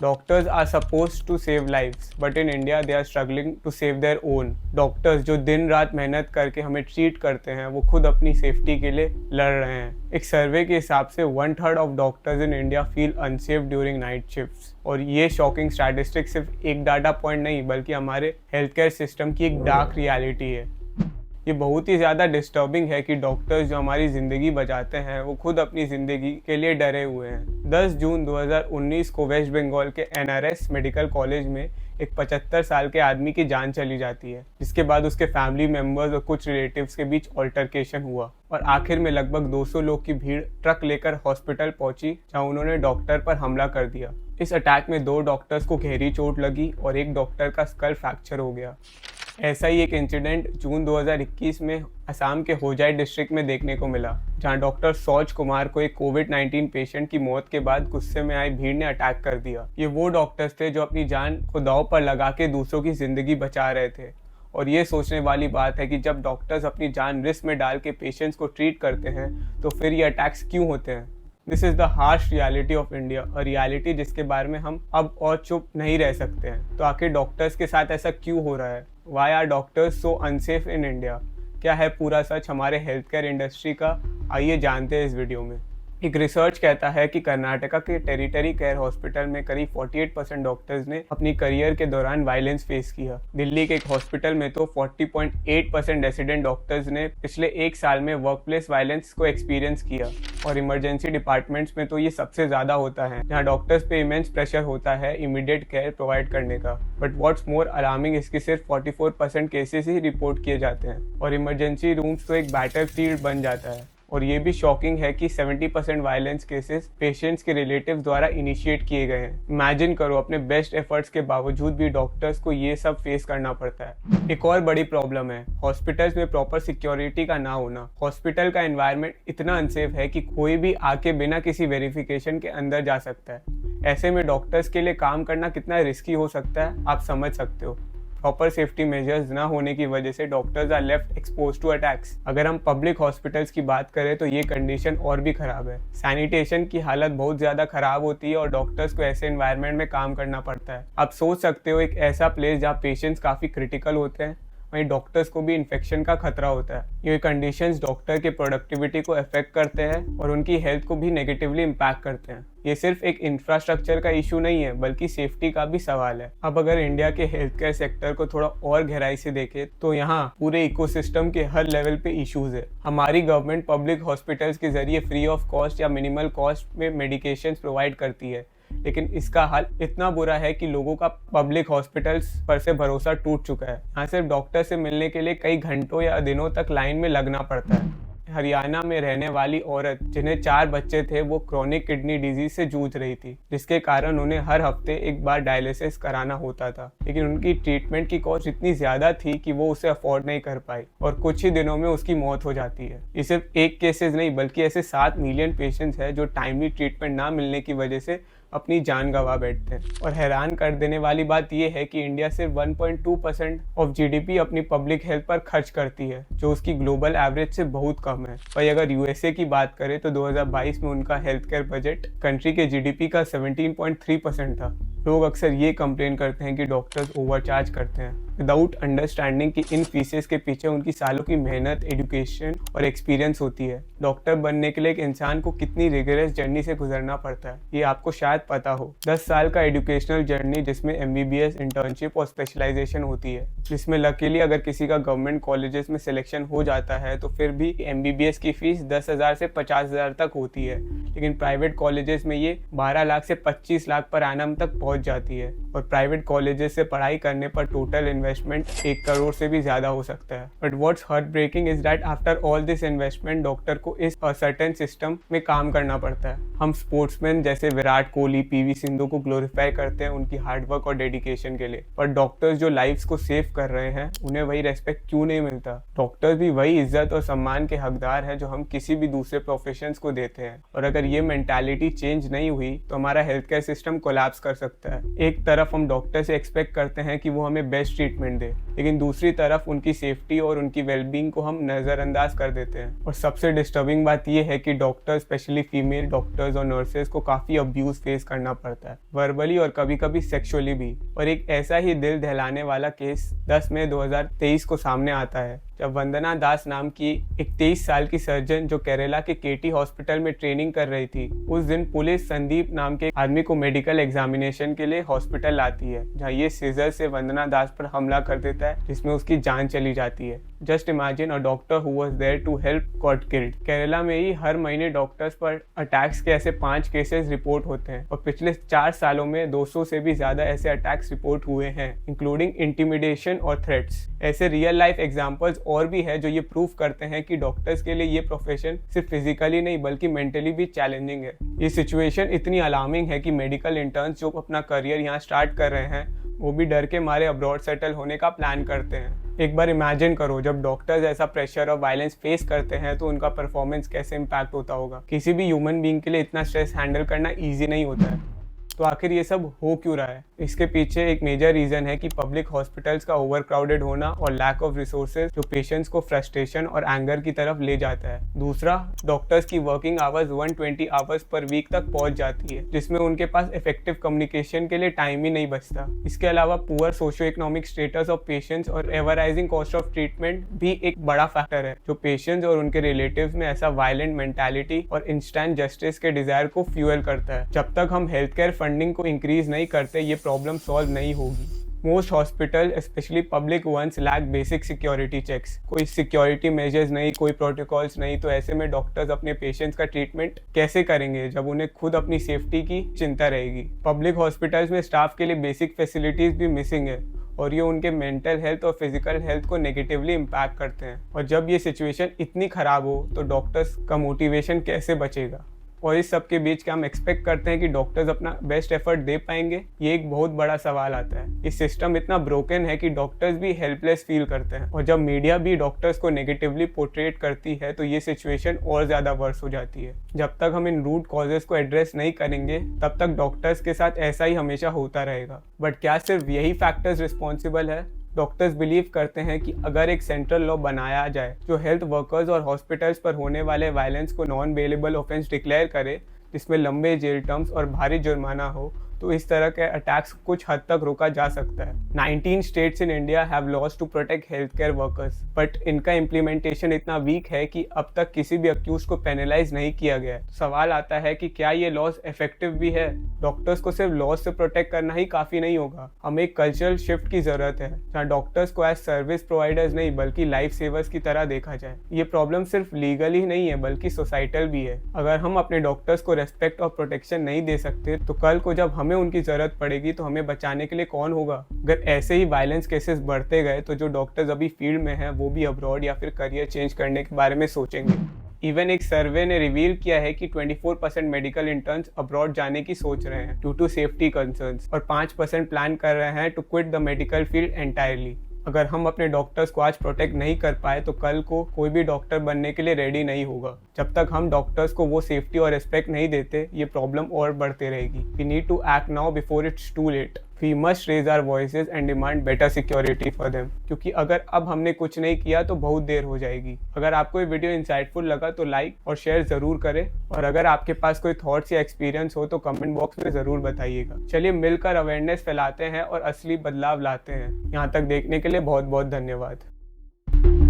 Doctors are suppose to save lives but in India they are struggling to save their own. Doctors जो दिन रात मेहनत करके हमें ट्रीट करते हैं वो खुद अपनी सेफ्टी के लिए लड़ रहे हैं। एक सर्वे के हिसाब से 1/3 of doctors in India feel unsafe during night shifts. और ये शॉकिंग स्टैटिस्टिक सिर्फ एक डाटा पॉइंट नहीं बल्कि हमारे हेल्थ केयर सिस्टम की एक डार्क रियलिटी है। ये बहुत ही ज़्यादा डिस्टर्बिंग है कि डॉक्टर्स जो हमारी ज़िंदगी बचाते हैं वो खुद अपनी ज़िंदगी के लिए डरे हुए हैं। 10 जून 2019 को वेस्ट बंगाल के NRS मेडिकल कॉलेज में एक 75 साल के आदमी की जान चली जाती है, जिसके बाद उसके फैमिली मेम्बर्स और कुछ रिलेटिव्स के बीच ऑल्टरकेशन हुआ और आखिर में लगभग 200 लोग की भीड़ ट्रक लेकर हॉस्पिटल पहुंची, जहां उन्होंने डॉक्टर पर हमला कर दिया। इस अटैक में 2 डॉक्टर्स को गहरी चोट लगी और एक डॉक्टर का स्कल फ्रैक्चर हो गया। ऐसा ही एक इंसिडेंट जून 2021 में असम के होजाई डिस्ट्रिक्ट में देखने को मिला, जहां डॉक्टर सौज कुमार को एक कोविड-19 पेशेंट की मौत के बाद गुस्से में आई भीड़ ने अटैक कर दिया। ये वो डॉक्टर्स थे जो अपनी जान को दांव पर लगा के दूसरों की जिंदगी बचा रहे थे। और ये सोचने वाली बात है कि जब डॉक्टर्स अपनी जान रिस्क में डाल के पेशेंट्स को ट्रीट करते हैं तो फिर ये अटैक्स क्यों होते हैं। This is the harsh reality of India, और रियलिटी जिसके बारे में हम अब और चुप नहीं रह सकते हैं। तो आखिर डॉक्टर्स के साथ ऐसा क्यों हो रहा है? Why are doctors so unsafe in India? क्या है पूरा सच हमारे हेल्थ केयर इंडस्ट्री का? आइए जानते हैं इस वीडियो में। एक रिसर्च कहता है कि कर्नाटका के टेरिटरी केयर हॉस्पिटल में करीब 48% डॉक्टर्स ने अपनी करियर के दौरान वायलेंस फेस किया। दिल्ली के एक हॉस्पिटल में तो 40.8% रेसिडेंट डॉक्टर्स ने पिछले 1 साल में वर्कप्लेस वायलेंस को एक्सपीरियंस किया। और इमरजेंसी डिपार्टमेंट्स में तो ये सबसे ज़्यादा होता है, जहाँ डॉक्टर्स पे इमेंस प्रेशर होता है इमीडिएट केयर प्रोवाइड करने का। बट व्हाट्स मोर अलार्मिंग इसके सिर्फ 44% केसेस ही रिपोर्ट किए जाते हैं, और इमरजेंसी रूम्स तो एक बैटल फील्ड बन जाता है। और ये भी शॉकिंग है कि 70% वायलेंस केसेस पेशेंट्स के रिलेटिव्स द्वारा इनिशिएट किए गए हैं। इमेजिन करो, अपने बेस्ट एफर्ट्स के बावजूद भी डॉक्टर्स को ये सब फेस करना पड़ता है। एक और बड़ी प्रॉब्लम है हॉस्पिटल्स में प्रॉपर सिक्योरिटी का ना होना। हॉस्पिटल का एनवायरनमेंट इतना अनसेफ है कि कोई भी आके बिना किसी वेरिफिकेशन के अंदर जा सकता है। ऐसे में डॉक्टर्स के लिए काम करना कितना रिस्की हो सकता है आप समझ सकते हो। प्रॉपर सेफ्टी मेजर्स ना होने की वजह से doctors are left expose to attacks. अगर हम पब्लिक हॉस्पिटल्स की बात करें तो ये कंडीशन और भी खराब है। सैनिटेशन की हालत बहुत ज़्यादा खराब होती है और डॉक्टर्स को ऐसे एनवायरनमेंट में काम करना पड़ता है। आप सोच सकते हो, एक ऐसा प्लेस जहाँ पेशेंट्स काफ़ी क्रिटिकल होते हैं, वहीं डॉक्टर्स को भी इन्फेक्शन का खतरा होता है। ये कंडीशंस डॉक्टर के प्रोडक्टिविटी को अफेक्ट करते हैं और उनकी हेल्थ को भी नेगेटिवली इम्पैक्ट करते हैं। ये सिर्फ एक इंफ्रास्ट्रक्चर का इशू नहीं है बल्कि सेफ्टी का भी सवाल है। अब अगर इंडिया के हेल्थ केयर सेक्टर को थोड़ा और गहराई से देखें तो यहाँ पूरे इकोसिस्टम के हर लेवल पे इश्यूज है। हमारी गवर्नमेंट पब्लिक हॉस्पिटल्स के जरिए फ्री ऑफ कॉस्ट या मिनिमल कॉस्ट में मेडिकेशंस प्रोवाइड करती है, लेकिन इसका हाल इतना बुरा है कि लोगों का पब्लिक हॉस्पिटल्स पर से भरोसा टूट चुका है। यहाँ सिर्फ डॉक्टर से मिलने के लिए कई घंटों या दिनों तक लाइन में लगना पड़ता है। हरियाणा में रहने वाली औरत जिन्हें 4 बच्चे थे वो क्रॉनिक किडनी डिजीज से जूझ रही थी, जिसके कारण उन्हें हर हफ्ते एक बार डायलिसिस कराना होता था। लेकिन उनकी ट्रीटमेंट की कॉस्ट इतनी ज़्यादा थी कि वो उसे अफोर्ड नहीं कर पाई और कुछ ही दिनों में उसकी मौत हो जाती है। ये सिर्फ एक केसेस नहीं बल्कि ऐसे 7 मिलियन पेशेंट्स हैं जो टाइमली ट्रीटमेंट ना मिलने की वजह से अपनी जान गंवा बैठते हैं। और हैरान कर देने वाली बात यह है कि इंडिया सिर्फ 1.2% ऑफ GDP अपनी पब्लिक हेल्थ पर खर्च करती है, जो उसकी ग्लोबल एवरेज से बहुत कम है। वही अगर USA की बात करें तो 2022 में उनका हेल्थ केयर बजट कंट्री के GDP का 17.3% था। लोग अक्सर ये कंप्लेन करते हैं कि डॉक्टर्स ओवरचार्ज करते हैं, विदाउट अंडरस्टैंडिंग कि इन फीसेस के पीछे उनकी सालों की मेहनत, एजुकेशन और एक्सपीरियंस होती है। डॉक्टर बनने के लिए एक इंसान को कितनी रिगरस जर्नी से गुजरना पड़ता है ये आपको शायद पता हो। 10 साल का एजुकेशनल जर्नी जिसमें MBBS, इंटर्नशिप और स्पेशलाइजेशन होती है, जिसमें लकीली अगर किसी का गवर्नमेंट कॉलेजेस में सिलेक्शन हो जाता है तो फिर भी MBBS की फीस 10,000 से 50,000 तक होती है। लेकिन प्राइवेट कॉलेजेस में ये 12 लाख से 25 लाख पर एनम तक पहुंच जाती है। और प्राइवेट कॉलेजेस से पढ़ाई करने पर टोटल इन्वेस्टमेंट 1 करोड़ से भी ज्यादा हो सकता है। But what's heartbreaking is that after all this investment doctor को इस सर्टेन सिस्टम में काम करना पड़ता है। हम स्पोर्ट्समैन जैसे विराट कोहली, PV सिंधु को ग्लोरीफाई करते हैं उनकी हार्डवर्क और डेडिकेशन के लिए, पर डॉक्टर्स जो लाइफ्स को सेव कर रहे हैं उन्हें वही रेस्पेक्ट क्यों नहीं मिलता? डॉक्टर्स भी वही इज्जत और सम्मान के हकदार हैं जो हम किसी भी दूसरे प्रोफेशंस को देते हैं। और अगर ये मेंटालिटी चेंज नहीं हुई तो हमारा हेल्थ केयर सिस्टम कोलैप्स कर सकता है। एक तरफ हम डॉक्टर से एक्सपेक्ट करते हैं कि वो हमें बेस्ट ट्रीटमेंट दे, लेकिन दूसरी तरफ उनकी सेफ्टी और उनकी वेलबींग को हम नज़रअंदाज कर देते हैं। और सबसे डिस्टर्बिंग बात यह है कि डॉक्टर्स, स्पेशली फीमेल डॉक्टर्स और नर्सेज को काफ़ी अब्यूज़ फेस करना पड़ता है, वर्बली और कभी कभी सेक्सुअली भी। और एक ऐसा ही दिल दहलाने वाला केस 10 मई 2023 को सामने आता है, जब वंदना दास नाम की एक 23 साल की सर्जन जो केरला के केटी हॉस्पिटल में ट्रेनिंग कर रही थी, उस दिन पुलिस संदीप नाम के आदमी को मेडिकल एग्जामिनेशन के लिए हॉस्पिटल लाती है, जहां ये सीजर से वंदना दास पर हमला कर देता है, जिसमें उसकी जान चली जाती है। Just imagine a doctor who was there to help got killed. Kerala में ही हर महीने डॉक्टर्स पर अटैक्स के ऐसे 5 केसेस रिपोर्ट होते हैं और पिछले 4 सालों में 200 से भी ज्यादा ऐसे अटैक्स रिपोर्ट हुए हैं, इंक्लूडिंग इंटिमिडेशन और थ्रेट्स। ऐसे रियल लाइफ एग्जांपल्स और भी है जो ये प्रूफ करते हैं कि डॉक्टर्स के लिए ये प्रोफेशन सिर्फ फिजिकली नहीं बल्कि मेंटली भी चैलेंजिंग है। ये सिचुएशन इतनी अलार्मिंग है कि मेडिकल इंटर्न्स जो अपना करियर यहाँ स्टार्ट कर रहे हैं, वो भी डर के मारे अब्रॉड सेटल होने का प्लान करते हैं। एक बार इमेजिन करो, जब डॉक्टर्स ऐसा प्रेशर और वायलेंस फेस करते हैं तो उनका परफॉर्मेंस कैसे इम्पैक्ट होता होगा। किसी भी ह्यूमन बीइंग के लिए इतना स्ट्रेस हैंडल करना ईजी नहीं होता है। तो आखिर ये सब हो क्यों रहा है? इसके पीछे एक मेजर रीजन है कि पब्लिक हॉस्पिटल्स का ओवरक्राउडेड होना और लैक ऑफ रिसोर्सेज जो पेशेंट्स को फ्रस्ट्रेशन और एंगर की तरफ ले जाता है। दूसरा, डॉक्टर्स की working hours 120 hours per week तक पहुंच जाती है, जिसमें उनके पास इफेक्टिव कम्युनिकेशन के लिए टाइम ही नहीं बचता। इसके अलावा poor socio economic status of patients और ever rising cost of treatment भी एक बड़ा फैक्टर है, जो पेशेंट्स और उनके रिलेटिव्स में ऐसा वायलेंट मेंटालिटी और इंस्टेंट जस्टिस के डिजायर को फ्यूएल करता है। जब तक हम हेल्थ केयर फंडिंग को इंक्रीज नहीं करते, ये प्रॉब्लम सॉल्व नहीं होगी। Most hospital, specially public ones, lack basic security checks. कोई सिक्योरिटी मेजर्स नहीं, कोई प्रोटोकॉल्स नहीं, तो ऐसे में डॉक्टर्स अपने पेशेंट्स का ट्रीटमेंट कैसे करेंगे जब उन्हें खुद अपनी सेफ्टी की चिंता रहेगी। पब्लिक हॉस्पिटल्स में स्टाफ के लिए बेसिक फैसिलिटीज भी मिसिंग है और ये उनके मेंटल हेल्थ और फिजिकल हेल्थ को नेगेटिवली इम्पैक्ट करते हैं। और जब ये सिचुएशन इतनी खराब हो तो डॉक्टर्स का मोटिवेशन कैसे बचेगा? और इस सब के बीच क्या हम एक्सपेक्ट करते हैं कि डॉक्टर्स अपना बेस्ट एफर्ट दे पाएंगे? ये एक बहुत बड़ा सवाल आता है। इस सिस्टम इतना ब्रोकन है कि डॉक्टर्स भी हेल्पलेस फील करते हैं, और जब मीडिया भी डॉक्टर्स को नेगेटिवली पोर्ट्रेट करती है तो ये सिचुएशन और ज़्यादा वर्स हो जाती है। जब तक हम इन रूट कॉजेज को एड्रेस नहीं करेंगे तब तक डॉक्टर्स के साथ ऐसा ही हमेशा होता रहेगा। बट क्या सिर्फ यही फैक्टर्स रिस्पॉन्सिबल है? डॉक्टर्स बिलीव करते हैं कि अगर एक सेंट्रल लॉ बनाया जाए जो हेल्थ वर्कर्स और हॉस्पिटल्स पर होने वाले वायलेंस को नॉन बेलेबल ऑफेंस डिक्लेयर करे, जिसमें लंबे जेल टर्म्स और भारी जुर्माना हो, तो इस तरह के अटैक्स कुछ हद तक रोका जा सकता है। 19 states in India have laws to protect health care workers, but इनका इम्प्लीमेंटेशन इतना वीक है कि अब तक किसी भी अक्यूज को पेनलाइज नहीं किया गया है। सवाल आता है कि क्या ये लॉज इफेक्टिव भी है? डॉक्टर्स को सिर्फ लॉज से प्रोटेक्ट करना ही काफी नहीं होगा, हमें एक कल्चरल शिफ्ट की जरूरत है जहाँ डॉक्टर्स को एज सर्विस प्रोवाइडर्स नहीं बल्कि लाइफ सेवर्स की तरह देखा जाए। ये प्रॉब्लम सिर्फ लीगल ही नहीं है बल्कि सोसाइटल भी है। अगर हम अपने डॉक्टर्स को रेस्पेक्ट और प्रोटेक्शन नहीं दे सकते तो कल को जब हमें उनकी जरूरत पड़ेगी तो हमें बचाने के लिए कौन होगा? अगर ऐसे ही वायलेंस केसेस बढ़ते गए तो जो डॉक्टर्स अभी फील्ड में हैं वो भी अब्रॉड या फिर करियर चेंज करने के बारे में सोचेंगे। इवन एक सर्वे ने रिवील किया है कि 24% मेडिकल इंटर्न्स अब्रॉड जाने की सोच रहे हैं ड्यू टू सेफ्टी कंसर्न्स, और 5% प्लान कर रहे हैं to quit the medical field entirely. अगर हम अपने डॉक्टर्स को आज प्रोटेक्ट नहीं कर पाए तो कल को कोई भी डॉक्टर बनने के लिए रेडी नहीं होगा। जब तक हम डॉक्टर्स को वो सेफ्टी और रिस्पेक्ट नहीं देते, ये प्रॉब्लम और बढ़ते रहेगी। We need to act now before it's too late. We must raise our voices and demand better security for them, क्योंकि अगर अब हमने कुछ नहीं किया तो बहुत देर हो जाएगी। अगर आपको ये वीडियो इंसाइटफुल लगा तो लाइक और शेयर जरूर करें, और अगर आपके पास कोई थॉट्स या एक्सपीरियंस हो तो कमेंट बॉक्स में जरूर बताइएगा। चलिए मिलकर अवेयरनेस फैलाते हैं और असली बदलाव लाते हैं। यहाँ तक देखने के लिए बहुत बहुत धन्यवाद।